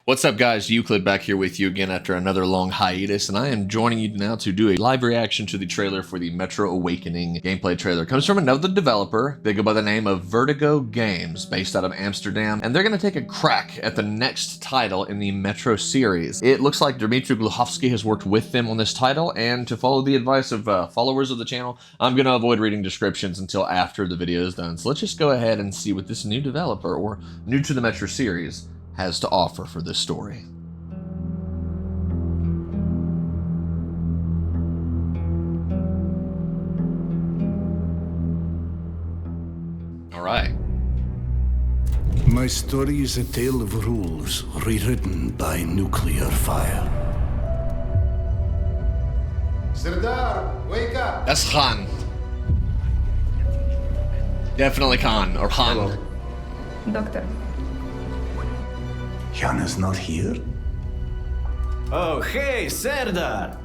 What's up, guys? Euclid back here with you again after another long hiatus, and I am joining you now to do a live reaction to the trailer for the Metro Awakening gameplay trailer. It comes from another developer. They go by the name of Vertigo Games, based out of Amsterdam, and they're going to take a crack at the next title in the Metro series. It looks like Dmitry Glukhovsky has worked with them on this title, and to follow the advice of followers of the channel, I'm going to avoid reading descriptions until after the video is done. So let's just go ahead and see what this new developer, or new to the Metro series, has to offer for this story. All right. My story is a tale of rules rewritten by nuclear fire. Serdar, wake up! That's Khan. Definitely Khan, or Han. Hello. Doctor. Yana's not here? Oh, hey, Serdar!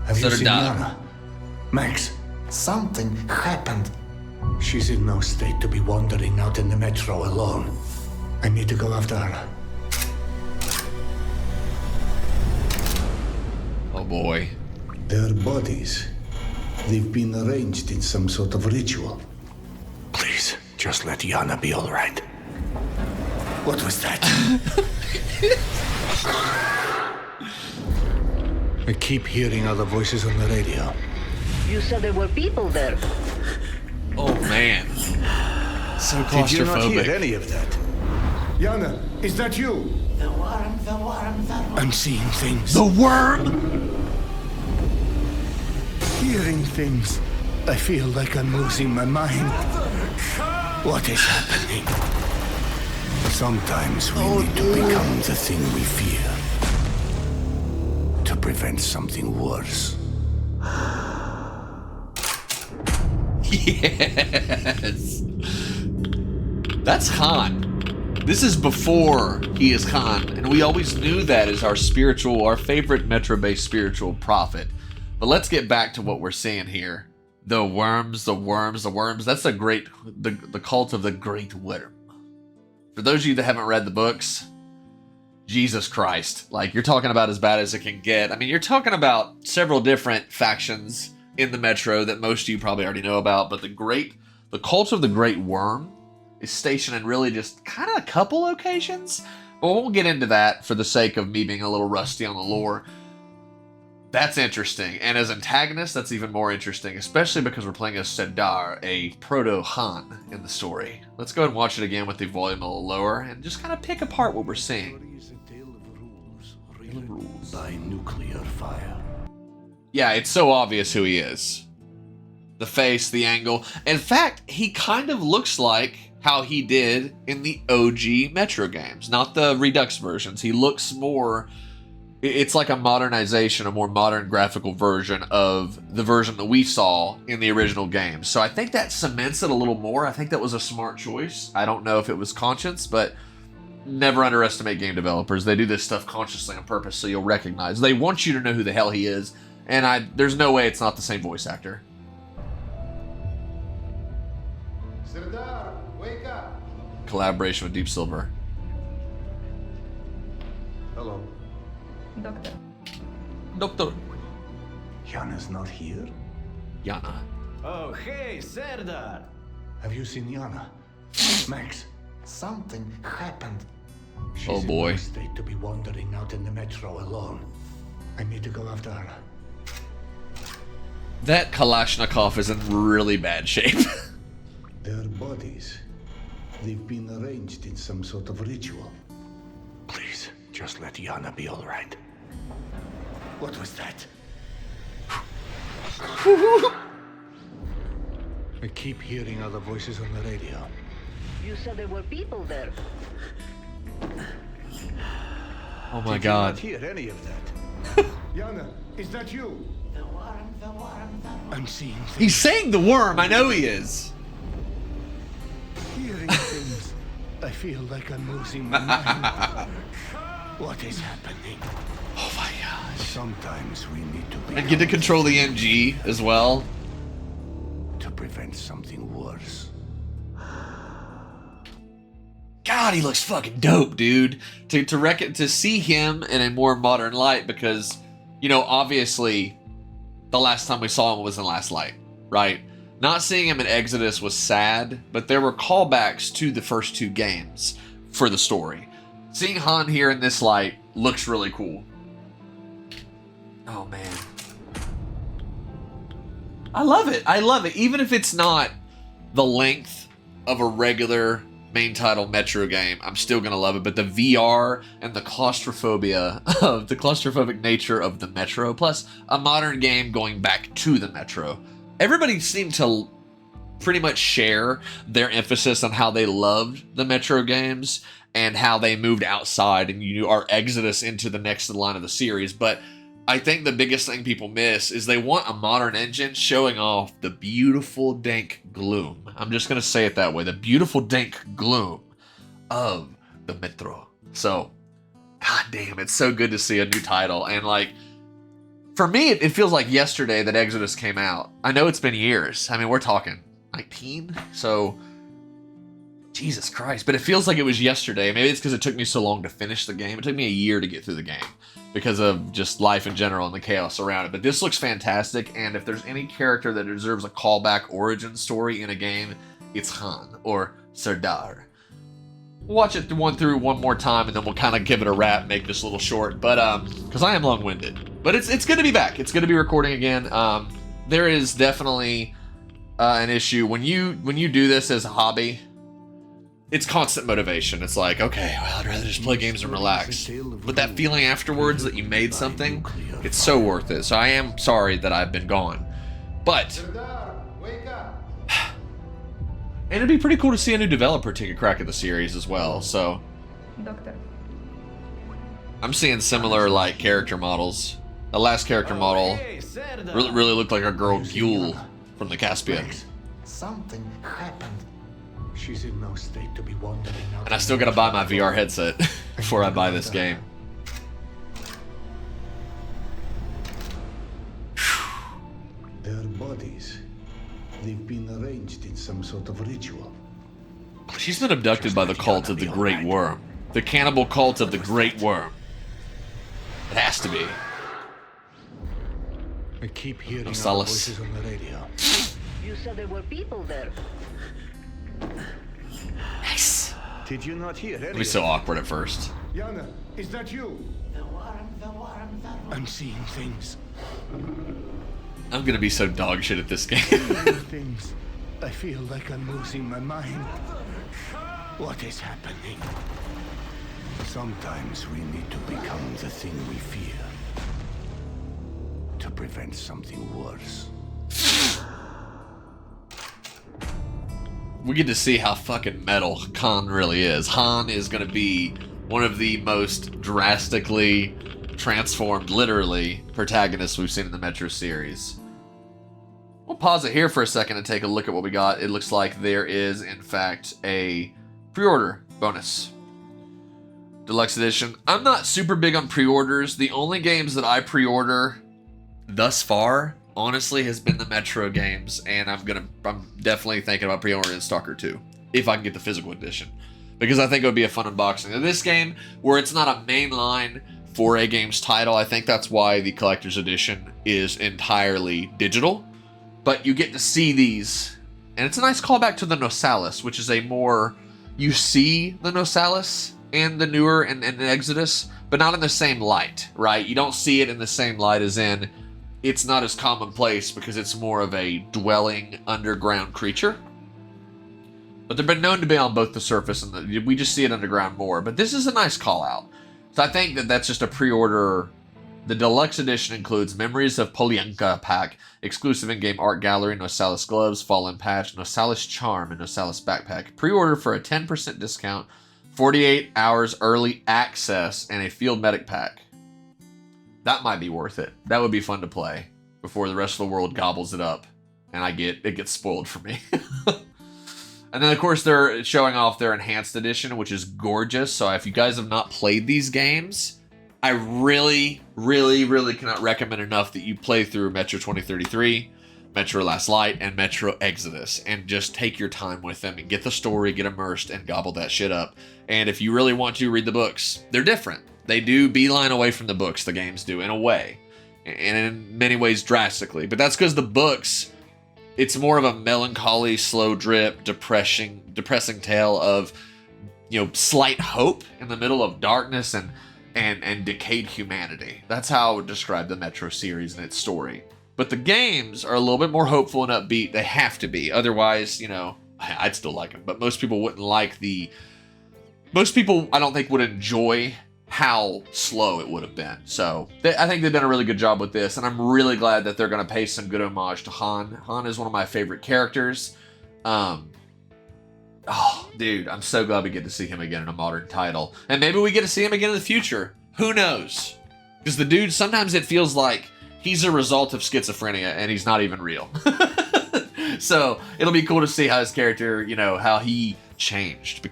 Have you seen Serdar. Yana? Max, Something happened. she's in no state to be wandering out in the metro alone. I need to go after her. Oh boy. Their bodies, they've been arranged in some sort of ritual. Please, just let Yana be all right. What was that? I keep hearing other voices on the radio. You said there were people there. Oh man. So Did you not hear claustrophobic. any of that? Yana, is that you? The worm, the worm, the worm. I'm seeing things. The worm! Hearing things. I feel like I'm losing my mind. What is happening? Sometimes we need to become the thing we fear. To prevent something worse. Yes. That's Khan. This is before he is Khan, and we always knew that as our favorite Metro-based spiritual prophet. But let's get back to what we're seeing here. The worms, the worms, the worms. That's the cult of the great worm. For those of you that haven't read the books, Jesus Christ. Like, you're talking about as bad as it can get. I mean, you're talking about several different factions in the Metro that most of you probably already know about, but the cult of the great worm is stationed in really just kind of a couple locations, but we won't get into that for the sake of me being a little rusty on the lore. That's interesting, and as antagonist, that's even more interesting, especially because we're playing as Serdar, a proto-Han in the story. Let's go ahead and watch it again with the volume a little lower, and just kind of pick apart what we're seeing. Is a tale of rules written by nuclear fire. Yeah, it's so obvious who he is. The face, the angle. In fact, he kind of looks like how he did in the OG Metro games, not the Redux versions. He looks more... It's like a modernization, a more modern graphical version of the version that we saw in the original games. So I think that cements it a little more. I think that was a smart choice. I don't know if it was conscious, but never underestimate game developers. They do this stuff consciously on purpose so you'll recognize. They want you to know who the hell he is, and there's no way it's not the same voice actor. Serdar, wake up! Collaboration with Deep Silver. Hello. Doctor. Doctor Yana's not here? Yana. Oh, hey, Serdar! Have you seen Yana? Max, Something happened. she's Oh, in boy. no state to be wandering out in the metro alone. I need to go after her. That Kalashnikov is in really bad shape. Their bodies, they've been arranged in some sort of ritual. Please, just let Yana be all right. What was that? I keep hearing other voices on the radio. You said there were people there. Oh my Did god. you not hear any of that? Yana, is that you? The worm, the worm, the worm. I'm seeing things. He's saying the worm, I know he is. Hearing things. I feel like I'm losing my mind. What is happening? Oh my gosh. Sometimes we need to be And get to control the MG as well. to prevent something worse. God God, he looks fucking dope, dude. To see him in a more modern light, because, you know, obviously the last time we saw him was in Last Light, right? Not seeing him in Exodus was sad, but there were callbacks to the first 2 games for the story. Seeing Han here in this light looks really cool. Oh, man. I love it. I love it. Even if it's not the length of a regular main title Metro game, I'm still going to love it. But the VR and the claustrophobia of the claustrophobic nature of the Metro, plus a modern game going back to the Metro. Everybody seemed to pretty much share their emphasis on how they loved the Metro games and how they moved outside and our exodus into the next line of the series. But I think the biggest thing people miss is they want a modern engine showing off the beautiful dank gloom. I'm just going to say it that way. The beautiful dank gloom of the Metro. So, god damn, it's so good to see a new title. And like, for me, it feels like yesterday that Exodus came out. I know it's been years. I mean, we're talking 19, so Jesus Christ. But it feels like it was yesterday. Maybe it's because it took me so long to finish the game. It took me a year to get through the game because of just life in general and the chaos around it. But this looks fantastic, and if there's any character that deserves a callback origin story in a game, it's Han or Serdar. We'll watch it through one more time, and then we'll kind of give it a wrap, make this a little short. But because I am long-winded, but it's good to be back. It's good to be recording again. There is definitely an issue when you do this as a hobby. It's constant motivation. It's like, okay, well, I'd rather just play games and relax. But that feeling afterwards that you made something, it's so worth it. So I am sorry that I've been gone. But Serdar, wake up! and it'd be pretty cool to see a new developer take a crack at the series as well. So Doctor. I'm seeing similar like character models. The last character model Hey, Serdar. really looked like a girl Gule from the Caspian. Something happened. She's in no state to be wandering out. And I still gotta buy my VR headset before I buy this game. Their bodies, they've been arranged in some sort of ritual. She's been abducted by the cult of the Great Worm. The cannibal cult of the Great Worm. It has to be. I keep hearing our Solace. voices on the radio. You said there were people there. Nice. Did you not hear It'll be so awkward at first. Yana, is that you? The worm, the worm, the worm. I'm seeing things. I'm gonna be so dog shit at this game. Things. I feel like I'm losing my mind. What is happening? Sometimes we need to become the thing we fear. To prevent something worse. We get to see how fucking metal Han really is. Han is gonna be one of the most drastically transformed, literally, protagonists we've seen in the Metro series. We'll pause it here for a second and take a look at what we got. It looks like there is, in fact, a pre-order bonus. Deluxe Edition. I'm not super big on pre-orders. The only games that I pre-order thus far, honestly, has been the Metro games, and I'm definitely thinking about pre-ordering Stalker 2, if I can get the physical edition. Because I think it would be a fun unboxing. In this game, where it's not a mainline 4A Games title, I think that's why the Collector's Edition is entirely digital. But you get to see these, and it's a nice callback to the Nosalis, which is a more, you see the Nosalis in the newer and Exodus, but not in the same light, right? You don't see it in the same light as in, it's not as commonplace because it's more of a dwelling underground creature. But they've been known to be on both the surface and we just see it underground more. But this is a nice call out. So I think that that's just a pre-order. The deluxe edition includes Memories of Polyanka pack, exclusive in-game art gallery, Nosalis gloves, Fallen patch, Nosalis charm, and Nosalis backpack. Pre-order for a 10% discount, 48 hours early access, and a field medic pack. That might be worth it. That would be fun to play before the rest of the world gobbles it up and it gets spoiled for me. And then, of course, they're showing off their enhanced edition, which is gorgeous. So if you guys have not played these games, I really, really, really cannot recommend enough that you play through Metro 2033. Metro Last Light and Metro Exodus, and just take your time with them and get the story, get immersed, and gobble that shit up. And if you really want to read the books, they're different. They do beeline away from the books, the games do, in a way. And in many ways drastically. But that's because the books, it's more of a melancholy, slow drip, depressing tale of, you know, slight hope in the middle of darkness and decayed humanity. That's how I would describe the Metro series and its story. But the games are a little bit more hopeful and upbeat. They have to be. Otherwise, you know, I'd still like them. But most people wouldn't like most people, I don't think, would enjoy how slow it would have been. So I think they've done a really good job with this, and I'm really glad that they're going to pay some good homage to Han. Han is one of my favorite characters. Oh, dude, I'm so glad we get to see him again in a modern title. And maybe we get to see him again in the future. Who knows? Because the dude, sometimes it feels like he's a result of schizophrenia, and he's not even real. So it'll be cool to see how his character, you know, how he changed,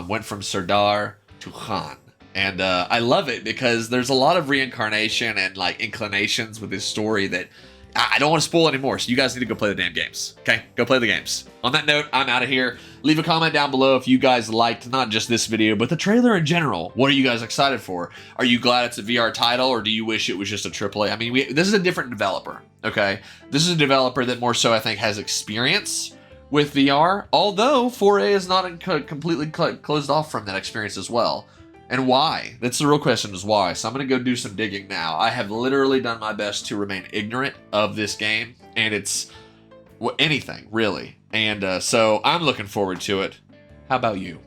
went from Serdar to Han. And I love it because there's a lot of reincarnation and like inclinations with this story that I don't want to spoil anymore. So you guys need to go play the damn games. Okay, go play the games. On that note, I'm out of here. Leave a comment down below if you guys liked not just this video, but the trailer in general. What are you guys excited for? Are you glad it's a VR title, or do you wish it was just a AAA? I mean, this is a different developer. Okay, this is a developer that more so I think has experience with VR. Although 4A is not completely closed off from that experience as well. And why? That's the real question, is why. So I'm going to go do some digging now. I have literally done my best to remain ignorant of this game, and it's anything, really. And so I'm looking forward to it. How about you?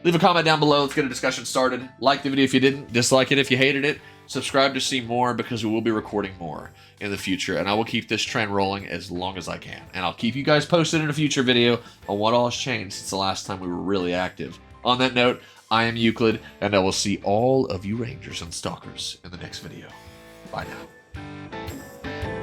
Leave a comment down below. Let's get a discussion started. Like the video if you didn't. Dislike it if you hated it. Subscribe to see more, because we will be recording more in the future. And I will keep this trend rolling as long as I can. And I'll keep you guys posted in a future video on what all has changed since the last time we were really active. On that note, I am Euclid, and I will see all of you Rangers and Stalkers in the next video. Bye now.